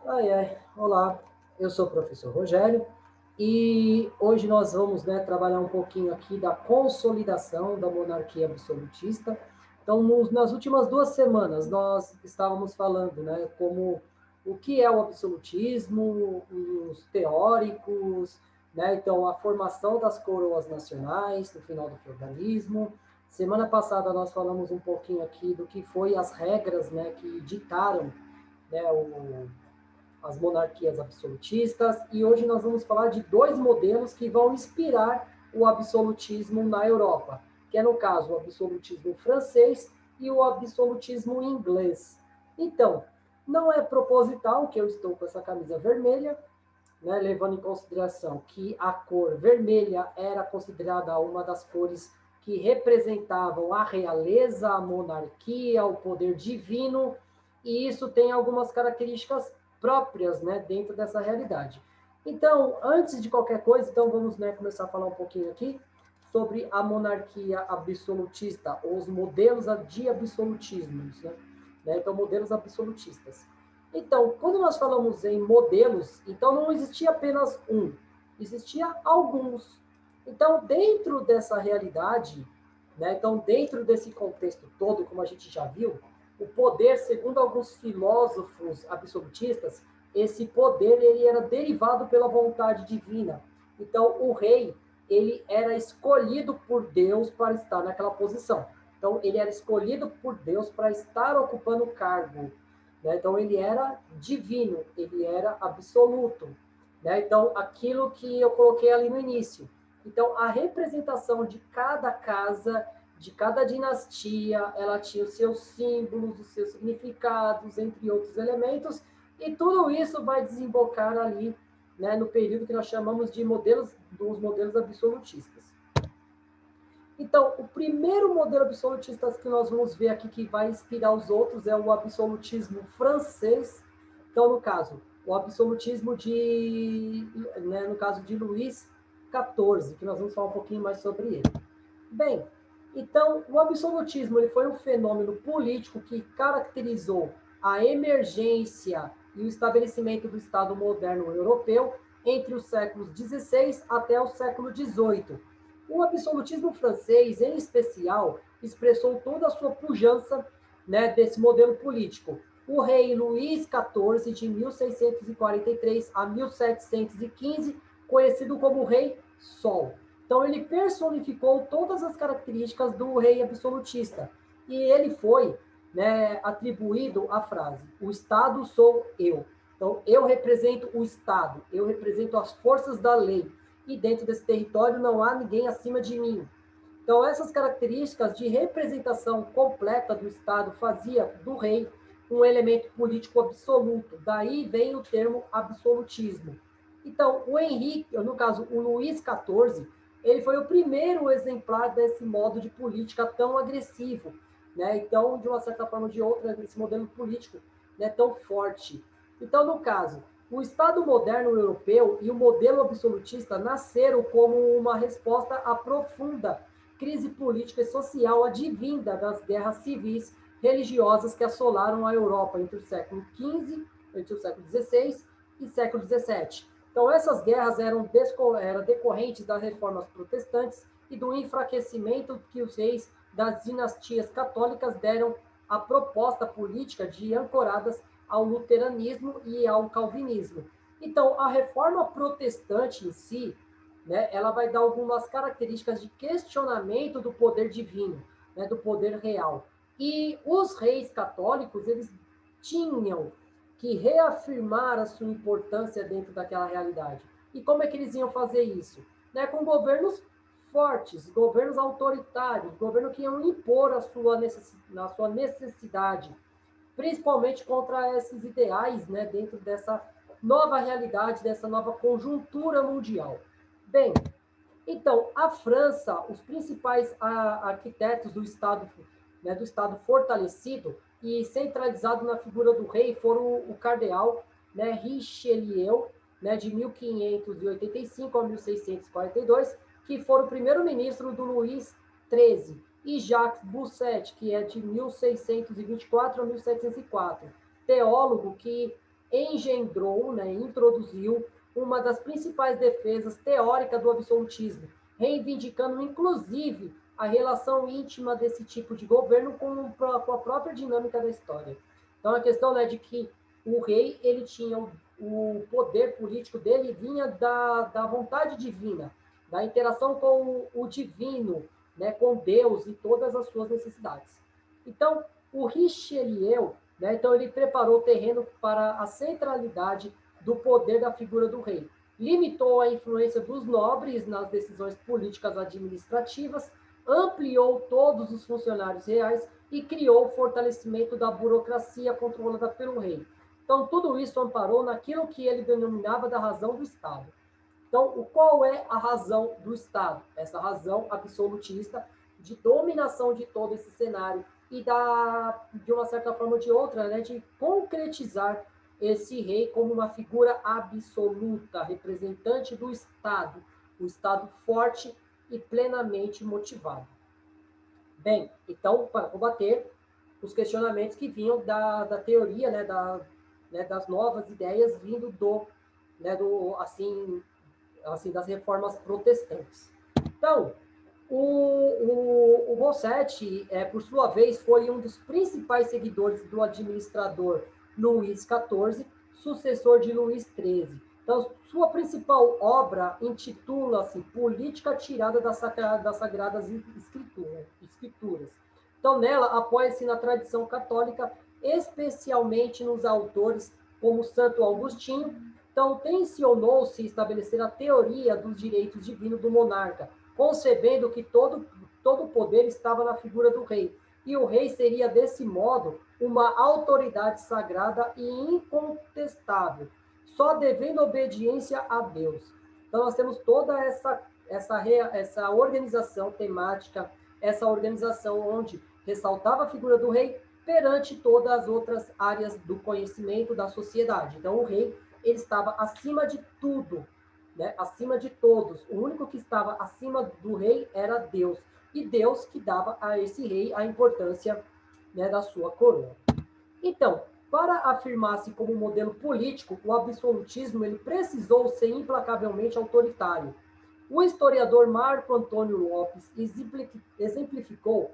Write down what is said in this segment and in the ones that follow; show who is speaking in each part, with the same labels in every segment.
Speaker 1: Ai, ai, olá, eu sou o professor Rogério e hoje nós vamos, trabalhar um pouquinho aqui da consolidação da monarquia absolutista. Então, nas últimas 2 semanas, nós estávamos falando, como o que é o absolutismo, os teóricos, então a formação das coroas nacionais no final do feudalismo. Semana passada nós falamos um pouquinho aqui do que foi as regras, que ditaram, as monarquias absolutistas, e hoje nós vamos falar de dois modelos que vão inspirar o absolutismo na Europa, que é, no caso, o absolutismo francês e o absolutismo inglês. Então, não é proposital que eu estou com essa camisa vermelha, levando em consideração que a cor vermelha era considerada uma das cores que representavam a realeza, a monarquia, o poder divino, e isso tem algumas características próprias, dentro dessa realidade. Então, antes de qualquer coisa, então vamos, começar a falar um pouquinho aqui sobre a monarquia absolutista, ou os modelos de absolutismos, Então, modelos absolutistas. Então, quando nós falamos em modelos, então não existia apenas um, existia alguns. Então, dentro dessa realidade, então dentro desse contexto todo, como a gente já viu, o poder, segundo alguns filósofos absolutistas, esse poder ele era derivado pela vontade divina. Então, o rei, ele era escolhido por Deus para estar naquela posição. Então, ele era escolhido por Deus para estar ocupando o cargo. Então, ele era divino, ele era absoluto. Então, aquilo que eu coloquei ali no início. Então, a representação de cada casa, de cada dinastia, ela tinha os seus símbolos, os seus significados, entre outros elementos, e tudo isso vai desembocar ali, no período que nós chamamos de dos modelos absolutistas. Então, o primeiro modelo absolutista que nós vamos ver aqui que vai inspirar os outros é o absolutismo francês. Então, no caso, o absolutismo no caso de Luís XIV, que nós vamos falar um pouquinho mais sobre ele. Bem, então, o absolutismo ele foi um fenômeno político que caracterizou a emergência e o estabelecimento do Estado moderno europeu entre os séculos XVI até o século XVIII. O absolutismo francês, em especial, expressou toda a sua pujança, desse modelo político. O rei Luís XIV, de 1643 a 1715, conhecido como Rei Sol. Então, ele personificou todas as características do rei absolutista. E ele foi, atribuído a frase: o Estado sou eu. Então, eu represento o Estado, eu represento as forças da lei, e dentro desse território não há ninguém acima de mim. Então, essas características de representação completa do Estado fazia do rei um elemento político absoluto. Daí vem o termo absolutismo. Então, o Henrique, no caso, o Luís XIV, ele foi o primeiro exemplar desse modo de política tão agressivo, Então, de uma certa forma ou de outra, esse modelo político, tão forte. Então, no caso, o Estado moderno europeu e o modelo absolutista nasceram como uma resposta à profunda crise política e social advinda das guerras civis religiosas que assolaram a Europa entre o século XV, entre o século XVI e século XVII. Então, essas guerras eram decorrentes das reformas protestantes e do enfraquecimento que os reis das dinastias católicas deram à proposta política de ancoradas ao luteranismo e ao calvinismo. Então, a reforma protestante em si, ela vai dar algumas características de questionamento do poder divino, do poder real. E os reis católicos, eles tinham que reafirmar a sua importância dentro daquela realidade. E como é que eles iam fazer isso? Com governos fortes, governos autoritários, governos que iam impor a sua necessidade, principalmente contra esses ideais, dentro dessa nova realidade, dessa nova conjuntura mundial. Bem, então, a França, os principais arquitetos do Estado fortalecido e centralizado na figura do rei foram o cardeal, Richelieu, de 1585 a 1642, que foi o primeiro-ministro do Luís XIII, e Jacques Bousset, que é de 1624 a 1704, teólogo que engendrou, né, introduziu uma das principais defesas teóricas do absolutismo, reivindicando, inclusive, a relação íntima desse tipo de governo com a própria dinâmica da história. Então, a questão, né, de que o rei, ele tinha o poder político dele vinha da vontade divina, da interação com o divino, né, com Deus e todas as suas necessidades. Então, o Richelieu, né, então ele preparou o terreno para a centralidade do poder da figura do rei. Limitou a influência dos nobres nas decisões políticas administrativas, ampliou todos os funcionários reais e criou o fortalecimento da burocracia controlada pelo rei. Então, tudo isso amparou naquilo que ele denominava da razão do Estado. Então, qual é a razão do Estado? Essa razão absolutista de dominação de todo esse cenário e de uma certa forma ou de outra, né, de concretizar esse rei como uma figura absoluta, representante do Estado, o Estado forte e plenamente motivado. Bem, então, para combater os questionamentos que vinham da teoria, né, das novas ideias vindo assim, das reformas protestantes. Então, o Rossetti, por sua vez, foi um dos principais seguidores do administrador Luís XIV, sucessor de Luís XIII. Então, sua principal obra intitula-se Política Tirada das Sagradas Escrituras. Então, nela, apoia-se na tradição católica, especialmente nos autores como Santo Agostinho. Então, tensionou-se estabelecer a teoria dos direitos divinos do monarca, concebendo que todo o poder estava na figura do rei. E o rei seria, desse modo, uma autoridade sagrada e incontestável, só devendo obediência a Deus. Então, nós temos toda essa organização temática, essa organização onde ressaltava a figura do rei perante todas as outras áreas do conhecimento da sociedade. Então, o rei ele estava acima de tudo, né? Acima de todos. O único que estava acima do rei era Deus. E Deus que dava a esse rei a importância, né, da sua coroa. Então, para afirmar-se como modelo político, o absolutismo ele precisou ser implacavelmente autoritário. O historiador Marco Antônio Lopes exemplificou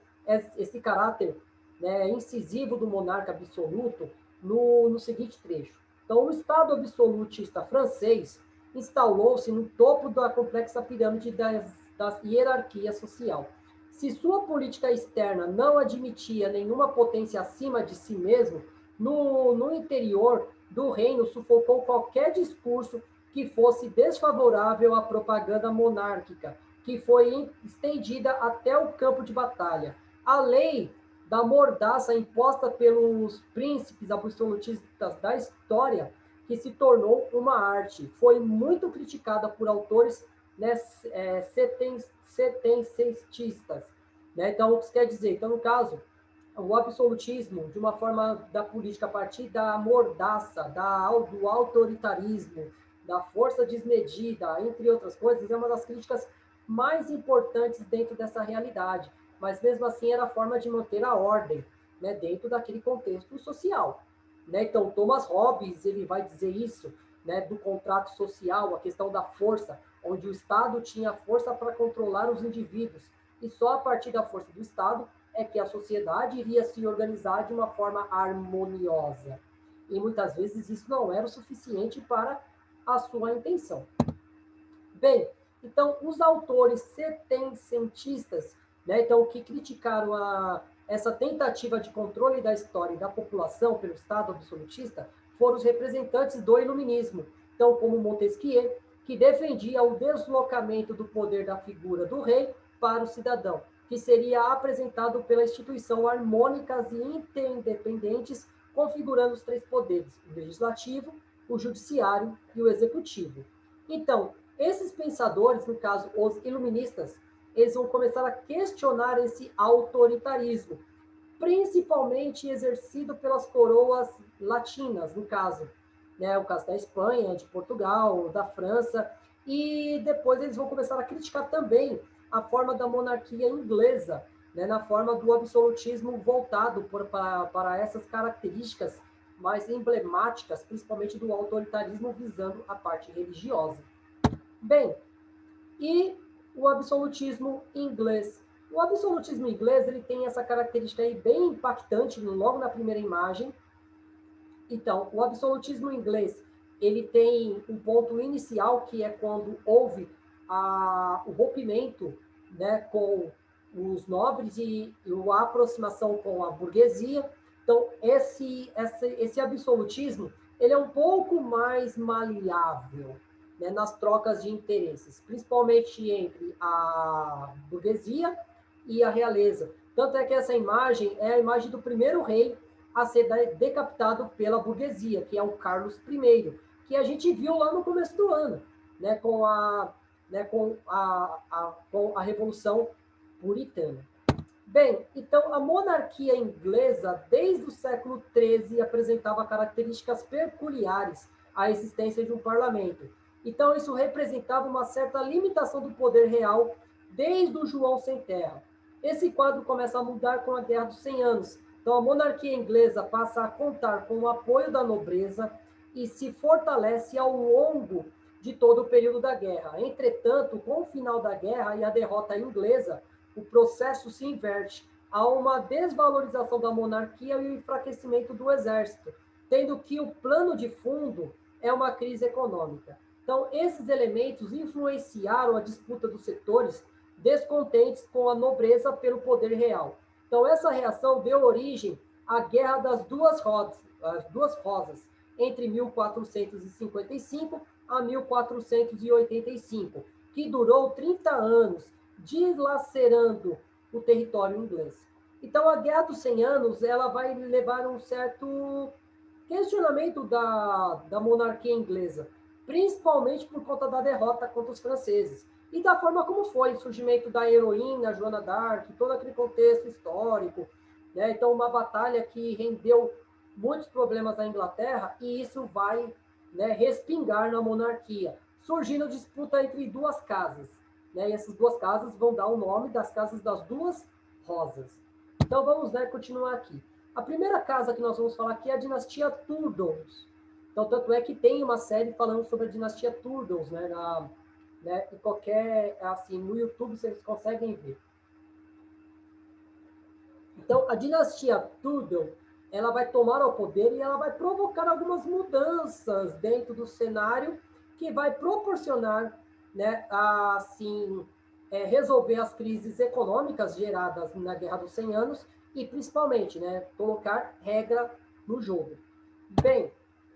Speaker 1: esse caráter, né, incisivo do monarca absoluto no seguinte trecho. Então, o Estado absolutista francês instalou-se no topo da complexa pirâmide da hierarquia social. Se sua política externa não admitia nenhuma potência acima de si mesmo, no interior do reino sufocou qualquer discurso que fosse desfavorável à propaganda monárquica, que foi estendida até o campo de batalha. A lei da mordaça imposta pelos príncipes absolutistas da história, que se tornou uma arte, foi muito criticada por autores, né, setencentistas. Né? Então, o que isso quer dizer? Então, no caso, o absolutismo, de uma forma da política a partir da mordaça, do autoritarismo, da força desmedida, entre outras coisas, é uma das críticas mais importantes dentro dessa realidade. Mas, mesmo assim, era a forma de manter a ordem, né, dentro daquele contexto social. Né? Então, Thomas Hobbes ele vai dizer isso, né, do contrato social, a questão da força, onde o Estado tinha força para controlar os indivíduos, e só a partir da força do Estado é que a sociedade iria se organizar de uma forma harmoniosa. E muitas vezes isso não era o suficiente para a sua intenção. Bem, então os autores setencentistas, né, então, que criticaram essa tentativa de controle da história e da população pelo Estado absolutista foram os representantes do iluminismo, então como Montesquieu, que defendia o deslocamento do poder da figura do rei para o cidadão, que seria apresentado pela instituição harmônicas e interdependentes, configurando os três poderes, o legislativo, o judiciário e o executivo. Então, esses pensadores, no caso, os iluministas, eles vão começar a questionar esse autoritarismo, principalmente exercido pelas coroas latinas, no caso, né, o caso da Espanha, de Portugal, da França, e depois eles vão começar a criticar também a forma da monarquia inglesa, né, na forma do absolutismo voltado para essas características mais emblemáticas, principalmente do autoritarismo visando a parte religiosa. Bem, e o absolutismo inglês. O absolutismo inglês ele tem essa característica aí bem impactante logo na primeira imagem. Então, o absolutismo inglês ele tem um ponto inicial que é quando houve o rompimento, né, com os nobres e a aproximação com a burguesia. Então, esse absolutismo ele é um pouco mais maleável, né, nas trocas de interesses, principalmente entre a burguesia e a realeza. Tanto é que essa imagem é a imagem do primeiro rei a ser decapitado pela burguesia, que é o Carlos I, que a gente viu lá no começo do ano, né, com a Revolução Puritana. Bem, então a monarquia inglesa, desde o século XIII, apresentava características peculiares à existência de um parlamento. Então, isso representava uma certa limitação do poder real desde o João Sem Terra. Esse quadro começa a mudar com a Guerra dos 100 Anos. Então, a monarquia inglesa passa a contar com o apoio da nobreza e se fortalece ao longo de todo o período da guerra. Entretanto, com o final da guerra e a derrota inglesa, o processo se inverte. Há uma desvalorização da monarquia e o enfraquecimento do exército, tendo que o plano de fundo é uma crise econômica. Então, esses elementos influenciaram a disputa dos setores descontentes com a nobreza pelo poder real. Então, essa reação deu origem à Guerra das Duas Rosas, entre 1455 a 1485, que durou 30 anos, dilacerando o território inglês. Então, a Guerra dos 100 Anos ela vai levar um certo questionamento da monarquia inglesa, principalmente por conta da derrota contra os franceses e da forma como foi o surgimento da heroína Joana d'Arc, todo aquele contexto histórico, né? Então, uma batalha que rendeu muitos problemas à Inglaterra e isso vai, né, respingar na monarquia, surgindo disputa entre duas casas, né? E essas duas casas vão dar o nome das casas das duas rosas. Então, vamos, né, continuar aqui. A primeira casa que nós vamos falar aqui é a dinastia Tudors. Então, tanto é que tem uma série falando sobre a dinastia Tudors, né, e qualquer, assim, no YouTube vocês conseguem ver. Então, a dinastia Tudor, ela vai tomar o poder e ela vai provocar algumas mudanças dentro do cenário que vai proporcionar, né, assim, resolver as crises econômicas geradas na Guerra dos 100 Anos e, principalmente, né, colocar regra no jogo. Bem,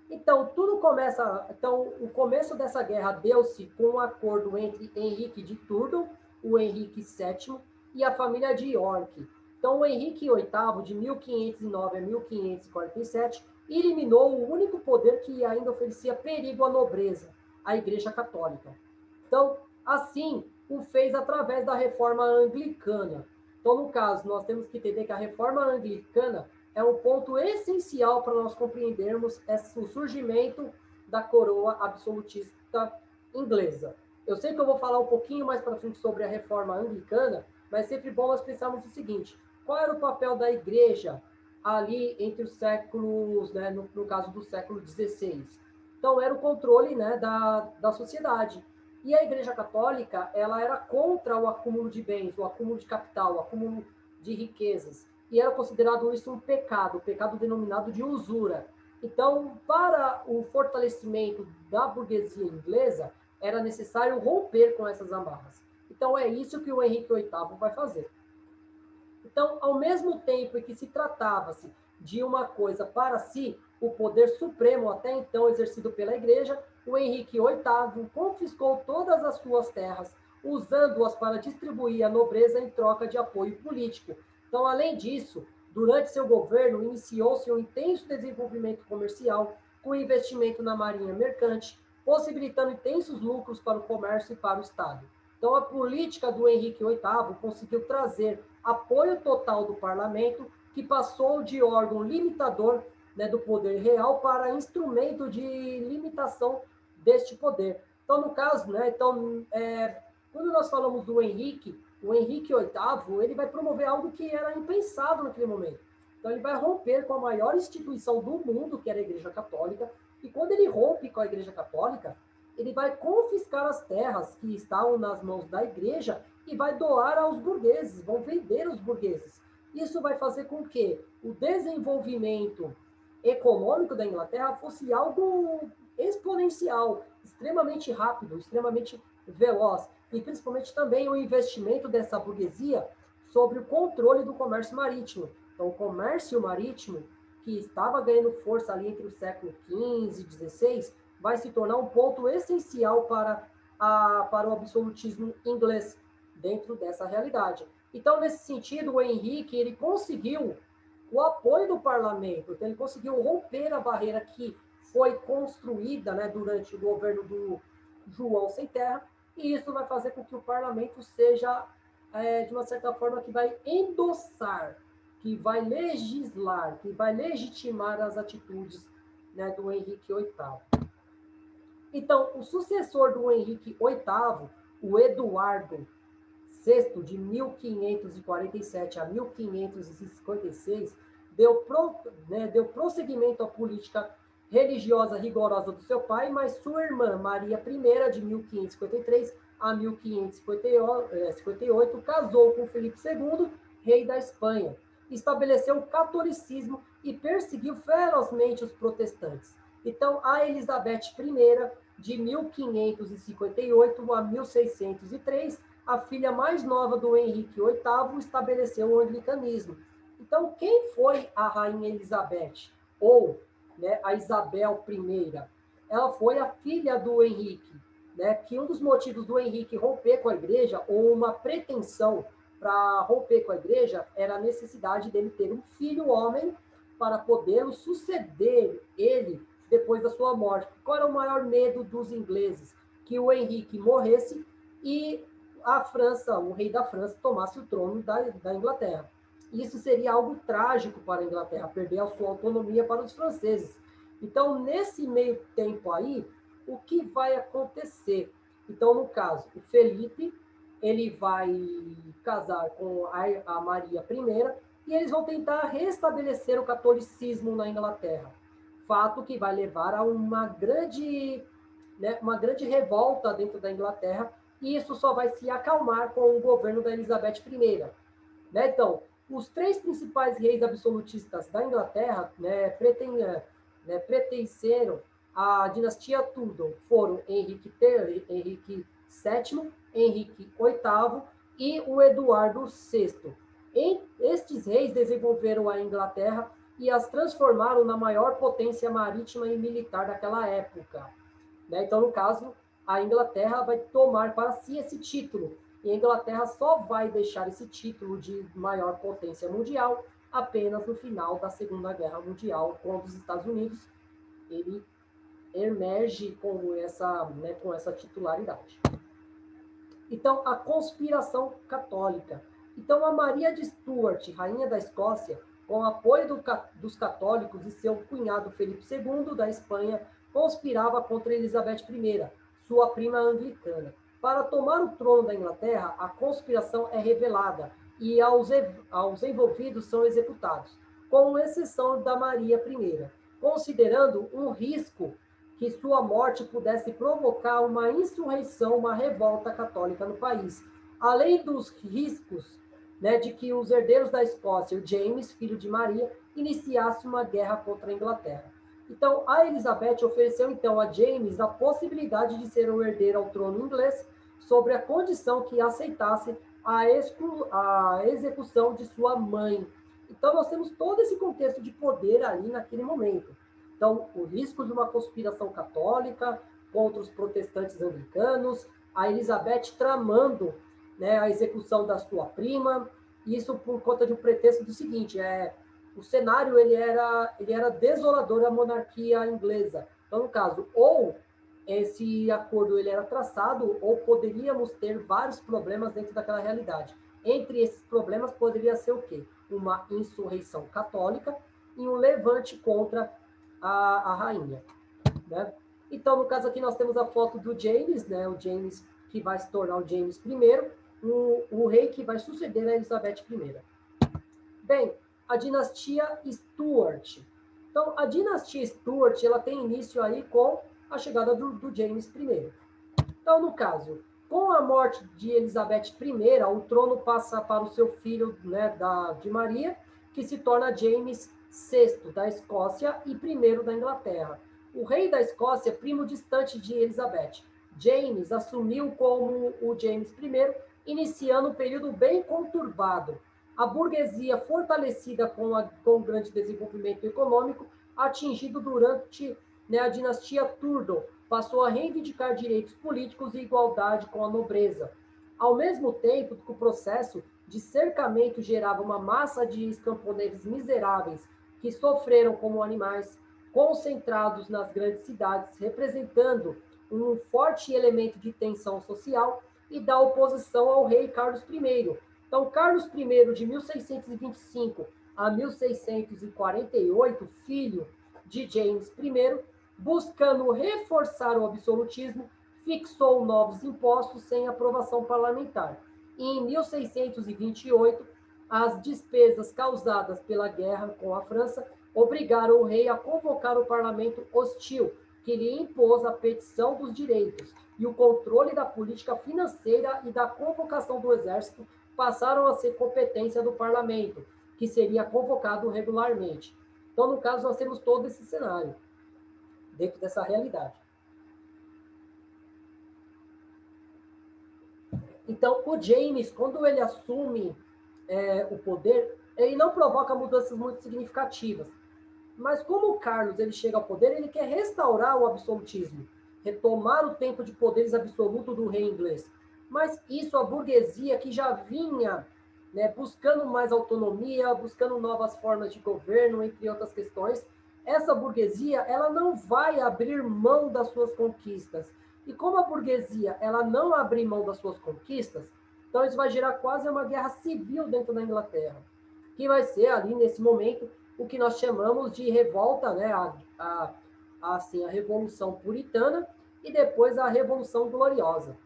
Speaker 1: então, tudo começa. Então, o começo dessa guerra deu-se com um acordo entre Henrique de Tudor, o Henrique VII, e a família de York. Então, o Henrique VIII, de 1509 a 1547, eliminou o único poder que ainda oferecia perigo à nobreza, a Igreja Católica. Então, assim, o fez através da reforma anglicana. Então, no caso, nós temos que entender que a reforma anglicana é um ponto essencial para nós compreendermos o surgimento da coroa absolutista inglesa. Eu sei que eu vou falar um pouquinho mais para frente sobre a reforma anglicana, mas é sempre bom nós pensarmos o seguinte: qual era o papel da igreja ali entre os séculos, né, no caso do século XVI? Então, era o controle, né, da sociedade. E a Igreja Católica, ela era contra o acúmulo de bens, o acúmulo de capital, o acúmulo de riquezas. E era considerado isso um pecado, denominado de usura. Então, para o fortalecimento da burguesia inglesa, era necessário romper com essas amarras. Então, é isso que o Henrique VIII vai fazer. Então, ao mesmo tempo em que se tratava-se de uma coisa para si, o poder supremo até então exercido pela Igreja, o Henrique VIII confiscou todas as suas terras, usando-as para distribuir à nobreza em troca de apoio político. Então, além disso, durante seu governo, iniciou-se um intenso desenvolvimento comercial, com investimento na marinha mercante, possibilitando intensos lucros para o comércio e para o Estado. Então, a política do Henrique VIII conseguiu trazer apoio total do parlamento, que passou de órgão limitador, né, do poder real para instrumento de limitação deste poder. Então, no caso, né, quando nós falamos do Henrique, o Henrique VIII, ele vai promover algo que era impensado naquele momento. Então, ele vai romper com a maior instituição do mundo, que era a Igreja Católica, e quando ele rompe com a Igreja Católica, ele vai confiscar as terras que estavam nas mãos da Igreja e vai doar aos burgueses, vão vender aos burgueses. Isso vai fazer com que o desenvolvimento econômico da Inglaterra fosse algo exponencial, extremamente rápido, extremamente veloz, e principalmente também o investimento dessa burguesia sobre o controle do comércio marítimo. Então, o comércio marítimo, que estava ganhando força ali entre o século XV e XVI, vai se tornar um ponto essencial para o absolutismo inglês dentro dessa realidade. Então, nesse sentido, o Henrique ele conseguiu o apoio do parlamento, então ele conseguiu romper a barreira que foi construída, né, durante o governo do João Sem Terra, e isso vai fazer com que o parlamento seja, de uma certa forma, que vai endossar, que vai legislar, que vai legitimar as atitudes, né, do Henrique VIII. Então, o sucessor do Henrique VIII, o Eduardo VI, de 1547 a 1556, deu prosseguimento à política religiosa rigorosa do seu pai, mas sua irmã, Maria I, de 1553 a 1558, casou com Felipe II, rei da Espanha, estabeleceu o catolicismo e perseguiu ferozmente os protestantes. Então, a Elizabeth I, de 1558 a 1603, a filha mais nova do Henrique VIII, estabeleceu o anglicanismo. Então, quem foi a rainha Elizabeth? Ou, né, a Isabel I? Ela foi a filha do Henrique, né, que um dos motivos do Henrique romper com a igreja, ou uma pretensão para romper com a igreja, era a necessidade dele ter um filho homem para poder suceder ele depois da sua morte. Qual era o maior medo dos ingleses? Que o Henrique morresse e a França, o rei da França, tomasse o trono da Inglaterra. Isso seria algo trágico para a Inglaterra, perder a sua autonomia para os franceses. Então, nesse meio tempo aí, o que vai acontecer? Então, no caso, o Felipe, ele vai casar com a Maria I e eles vão tentar restabelecer o catolicismo na Inglaterra. Fato que vai levar a uma grande revolta dentro da Inglaterra, e isso só vai se acalmar com o governo da Elizabeth I. Né? Então, os três principais reis absolutistas da Inglaterra, né, pertenceram à dinastia Tudor, foram Henrique VII, Henrique VIII e o Eduardo VI. Estes reis desenvolveram a Inglaterra e as transformaram na maior potência marítima e militar daquela época. Né? Então, no caso, a Inglaterra vai tomar para si esse título. E a Inglaterra só vai deixar esse título de maior potência mundial apenas no final da Segunda Guerra Mundial, quando os Estados Unidos ele emerge com essa titularidade. Então, a conspiração católica. Então, a Maria de Stuart, rainha da Escócia, com o apoio dos católicos e seu cunhado Felipe II da Espanha, conspirava contra Elizabeth I, sua prima anglicana. Para tomar o trono da Inglaterra, a conspiração é revelada e aos envolvidos são executados, com exceção da Maria I, considerando um risco que sua morte pudesse provocar uma insurreição, uma revolta católica no país. Além dos riscos, né, de que os herdeiros da Escócia, o James, filho de Maria, iniciasse uma guerra contra a Inglaterra. Então, a Elizabeth ofereceu então a James a possibilidade de ser o herdeiro ao trono inglês, sobre a condição que aceitasse a execução de sua mãe. Então, nós temos todo esse contexto de poder ali naquele momento. Então, o risco de uma conspiração católica contra os protestantes anglicanos, a Elizabeth tramando, né, a execução da sua prima, isso por conta de um pretexto do seguinte, o cenário ele era desolador à monarquia inglesa. Então, no caso, ou esse acordo ele era traçado, ou poderíamos ter vários problemas dentro daquela realidade. Entre esses problemas poderia ser o quê? Uma insurreição católica e um levante contra a rainha. Né? Então, no caso aqui, nós temos a foto do James, né? O James que vai se tornar o James I, o rei que vai suceder a Elizabeth I. Bem, a dinastia Stuart. Então, a dinastia Stuart, ela tem início aí com a chegada do James I. Então, no caso, com a morte de Elizabeth I, o trono passa para o seu filho, né, de Maria, que se torna James VI da Escócia e I da Inglaterra. O rei da Escócia, primo distante de Elizabeth. James assumiu como o James I, iniciando um período bem conturbado. A burguesia, fortalecida com o grande desenvolvimento econômico, atingido durante, né, a dinastia Tudor, passou a reivindicar direitos políticos e igualdade com a nobreza. Ao mesmo tempo que o processo de cercamento gerava uma massa de camponeses miseráveis que sofreram como animais, concentrados nas grandes cidades, representando um forte elemento de tensão social e da oposição ao rei Carlos I. Então, Carlos I, de 1625 a 1648, filho de James I, buscando reforçar o absolutismo, fixou novos impostos sem aprovação parlamentar. E em 1628, as despesas causadas pela guerra com a França obrigaram o rei a convocar o parlamento hostil, que lhe impôs a petição dos direitos, e o controle da política financeira e da convocação do exército passaram a ser competência do parlamento, que seria convocado regularmente. Então, no caso, nós temos todo esse cenário dentro dessa realidade. Então, o James, quando ele assume o poder, ele não provoca mudanças muito significativas. Mas como o Carlos ele chega ao poder, ele quer restaurar o absolutismo, retomar o tempo de poderes absoluto do rei inglês. Mas isso a burguesia que já vinha, né, buscando mais autonomia, buscando novas formas de governo, entre outras questões, essa burguesia ela não vai abrir mão das suas conquistas. E como a burguesia ela não abre mão das suas conquistas, então isso vai gerar quase uma guerra civil dentro da Inglaterra, que vai ser ali nesse momento o que nós chamamos de revolta, né, assim, a Revolução Puritana e depois a Revolução Gloriosa.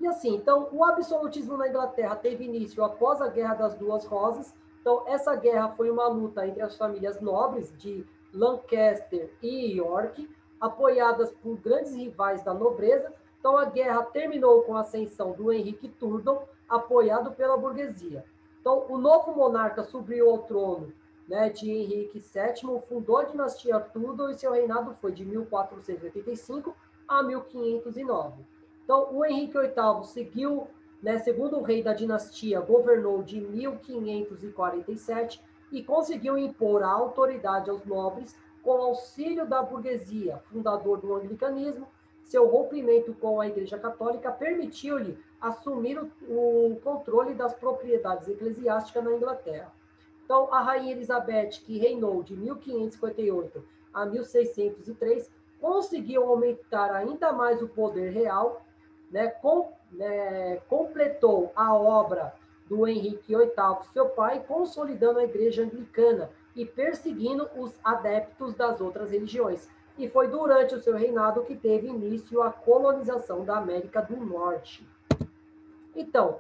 Speaker 1: E assim, então, o absolutismo na Inglaterra teve início após a Guerra das Duas Rosas. Então, essa guerra foi uma luta entre as famílias nobres de Lancaster e York, apoiadas por grandes rivais da nobreza. Então, a guerra terminou com a ascensão do Henrique Tudor, apoiado pela burguesia. Então, o novo monarca subiu ao trono, né, de Henrique VII, fundou a dinastia Tudor e seu reinado foi de 1485 a 1509. Então, o Henrique VIII seguiu, né, segundo o rei da dinastia, governou de 1547 e conseguiu impor a autoridade aos nobres com auxílio da burguesia, fundador do anglicanismo. Seu rompimento com a Igreja Católica permitiu-lhe assumir o controle das propriedades eclesiásticas na Inglaterra. Então, a rainha Elizabeth, que reinou de 1558 a 1603, conseguiu aumentar ainda mais o poder real, né, completou a obra do Henrique VIII, seu pai, consolidando a igreja anglicana e perseguindo os adeptos das outras religiões. E foi durante o seu reinado que teve início a colonização da América do Norte. Então,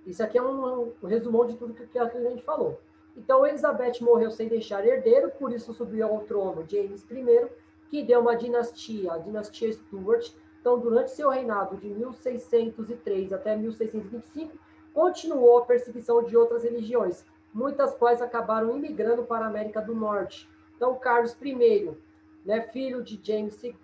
Speaker 1: isso aqui é um resumão de tudo que a gente falou. Então, Elizabeth morreu sem deixar herdeiro, por isso subiu ao trono James I, que deu uma dinastia, a dinastia Stuart. Então, durante seu reinado de 1603 até 1625, continuou a perseguição de outras religiões, muitas quais acabaram imigrando para a América do Norte. Então, Carlos I, né, filho de James I,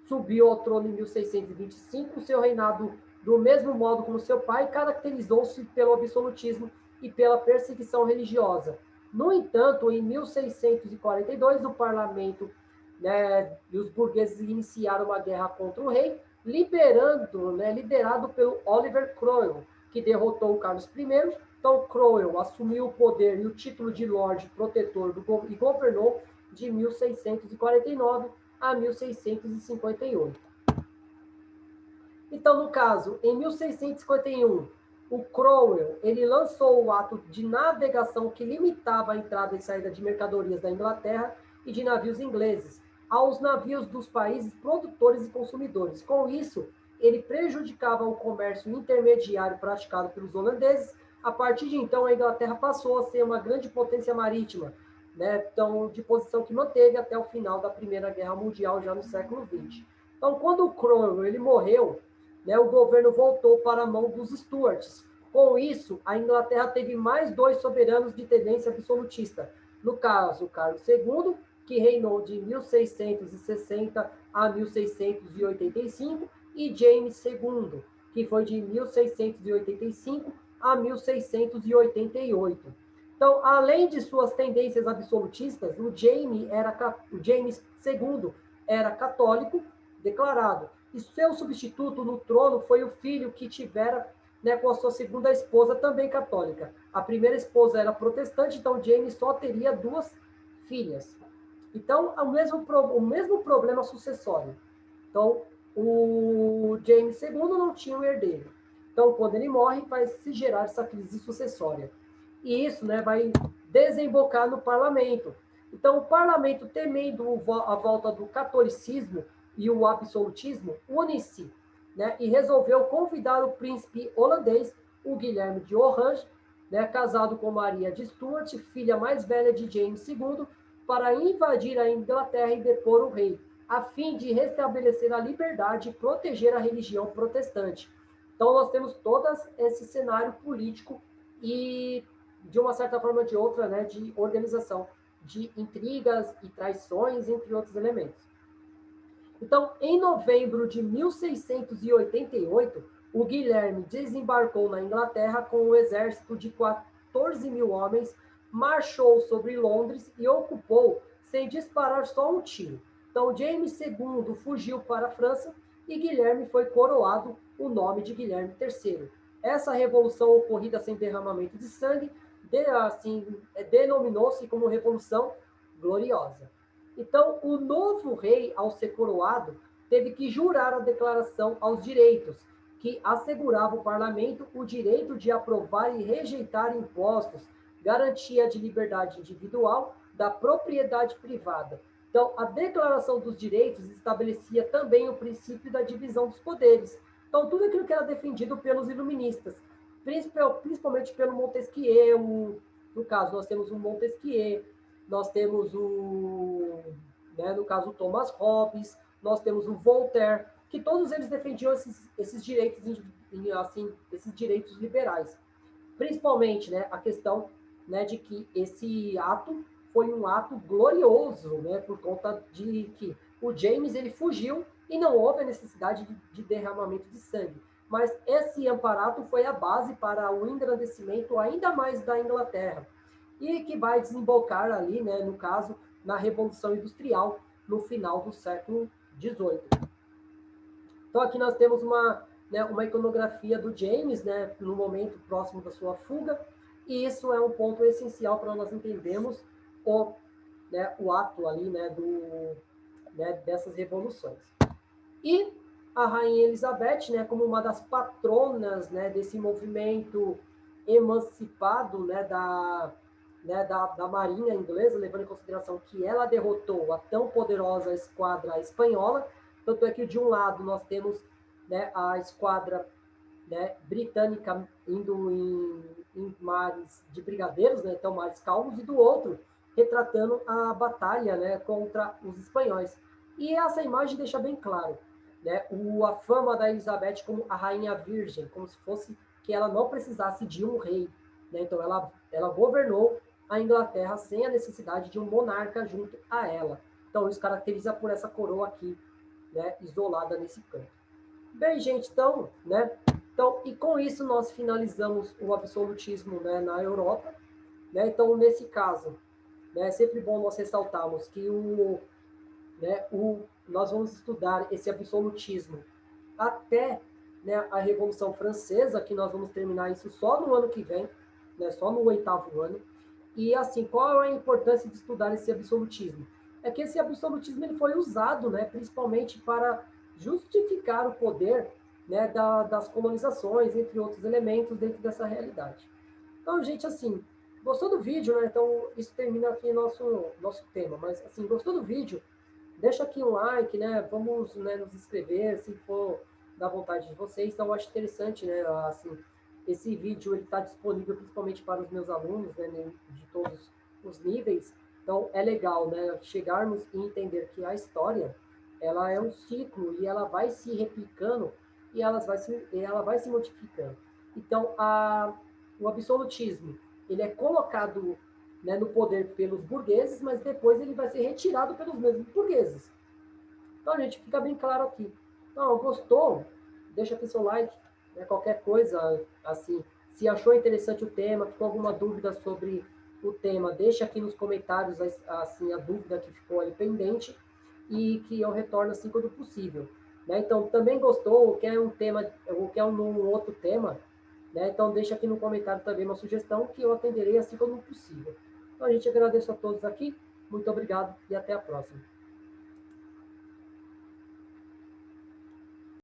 Speaker 1: subiu ao trono em 1625, seu reinado, do mesmo modo como seu pai, caracterizou-se pelo absolutismo e pela perseguição religiosa. No entanto, em 1642, o parlamento, né, e os burgueses iniciaram uma guerra contra o rei, liderado pelo Oliver Cromwell, que derrotou o Carlos I. Então, Cromwell assumiu o poder e o título de Lorde Protetor e governou de 1649 a 1658. Então, no caso, em 1651, o Cromwell ele lançou o ato de navegação que limitava a entrada e saída de mercadorias da Inglaterra e de navios ingleses aos navios dos países produtores e consumidores. Com isso, ele prejudicava o comércio intermediário praticado pelos holandeses, A partir de então, a Inglaterra passou a ser uma grande potência marítima, né? Então, de posição que manteve até o final da Primeira Guerra Mundial, já no século XX. Então, quando o Cromwell ele morreu, né, o governo voltou para a mão dos Stuarts. Com isso, a Inglaterra teve mais dois soberanos de tendência absolutista. No caso, Carlos II, que reinou de 1660 a 1685, e James II, que foi de 1685 a 1688. Então, além de suas tendências absolutistas, o James II era católico declarado. E seu substituto no trono foi o filho que tivera, né, com a sua segunda esposa, também católica. A primeira esposa era protestante, então James só teria duas filhas. Então, o mesmo problema sucessório. Então, o James II não tinha um herdeiro. Então, quando ele morre, vai se gerar essa crise sucessória. E isso, né, vai desembocar no parlamento. Então, o parlamento, temendo a volta do catolicismo e o absolutismo, une-se, né, e resolveu convidar o príncipe holandês, o Guilherme de Orange, né, casado com Maria de Stuart, filha mais velha de James II, para invadir a Inglaterra e depor o rei, a fim de restabelecer a liberdade e proteger a religião protestante. Então, nós temos todo esse cenário político e, de uma certa forma ou de outra, né, de organização, de intrigas e traições, entre outros elementos. Então, em novembro de 1688, o Guilherme desembarcou na Inglaterra com um exército de 14 mil homens, marchou sobre Londres e ocupou sem disparar só um tiro. Então, James II fugiu para a França e Guilherme foi coroado o nome de Guilherme III. Essa revolução ocorrida sem derramamento de sangue, denominou-se como Revolução Gloriosa. Então, o novo rei, ao ser coroado, teve que jurar a declaração aos direitos, que assegurava ao parlamento o direito de aprovar e rejeitar impostos, garantia de liberdade individual, da propriedade privada. Então, a Declaração dos Direitos estabelecia também o princípio da divisão dos poderes. Então, tudo aquilo que era defendido pelos iluministas, principalmente pelo Montesquieu, no caso, nós temos o Montesquieu, nós temos no caso, o Thomas Hobbes, nós temos o Voltaire, que todos eles defendiam esses direitos, assim, esses direitos liberais. Principalmente, né, a questão, né, de que esse ato foi um ato glorioso, né, por conta de que o James ele fugiu e não houve a necessidade de derramamento de sangue. Mas esse amparato foi a base para o engrandecimento ainda mais da Inglaterra e que vai desembocar ali, né, no caso, na Revolução Industrial no final do século XVIII. Então aqui nós temos uma iconografia do James, né, no momento próximo da sua fuga, e isso é um ponto essencial para nós entendermos o ato ali, dessas revoluções. E a Rainha Elizabeth, né, como uma das patronas, né, desse movimento emancipado, né, da Marinha Inglesa, levando em consideração que ela derrotou a tão poderosa esquadra espanhola. Tanto é que, de um lado, nós temos, né, a esquadra, né, britânica indo em mares de brigadeiros, né, então mares calmos, e do outro, retratando a batalha, né, contra os espanhóis. E essa imagem deixa bem claro, né, a fama da Elizabeth como a rainha virgem, como se fosse que ela não precisasse de um rei. Né? Então, ela governou a Inglaterra sem a necessidade de um monarca junto a ela. Então, isso caracteriza por essa coroa aqui, né, isolada nesse canto. Bem, gente, então, e com isso nós finalizamos o absolutismo, né, na Europa. Né? Então, nesse caso, né, é sempre bom nós ressaltarmos que nós vamos estudar esse absolutismo até, né, a Revolução Francesa, que nós vamos terminar isso só no ano que vem, né, só no 8º ano. E, assim, qual é a importância de estudar esse absolutismo? É que esse absolutismo ele foi usado, né, principalmente para justificar o poder, né, das colonizações, entre outros elementos, dentro dessa realidade. Então, gente, assim, gostou do vídeo, né? Então, isso termina aqui nosso tema. Mas, assim, gostou do vídeo? Deixa aqui um like, né? Vamos, né, nos inscrever, se for da vontade de vocês. Então, eu acho interessante, né? Assim, esse vídeo está disponível principalmente para os meus alunos, né, de todos os níveis. Então, é legal, né, chegarmos e entender que a história, ela é um ciclo e ela vai se replicando e ela vai se modificando. Então, o absolutismo, ele é colocado, né, no poder pelos burgueses, mas depois ele vai ser retirado pelos mesmos burgueses. Então, gente, fica bem claro aqui. Então, gostou? Deixa aqui seu like, né, qualquer coisa, assim, se achou interessante o tema, ficou alguma dúvida sobre o tema, deixa aqui nos comentários, assim, a dúvida que ficou aí pendente e que eu retorno assim quando possível. Né? Então, também gostou ou quer um tema, ou quer um outro tema, né? Então, deixa aqui no comentário também uma sugestão que eu atenderei assim quando possível. Então, a gente agradece a todos aqui, muito obrigado e até a próxima.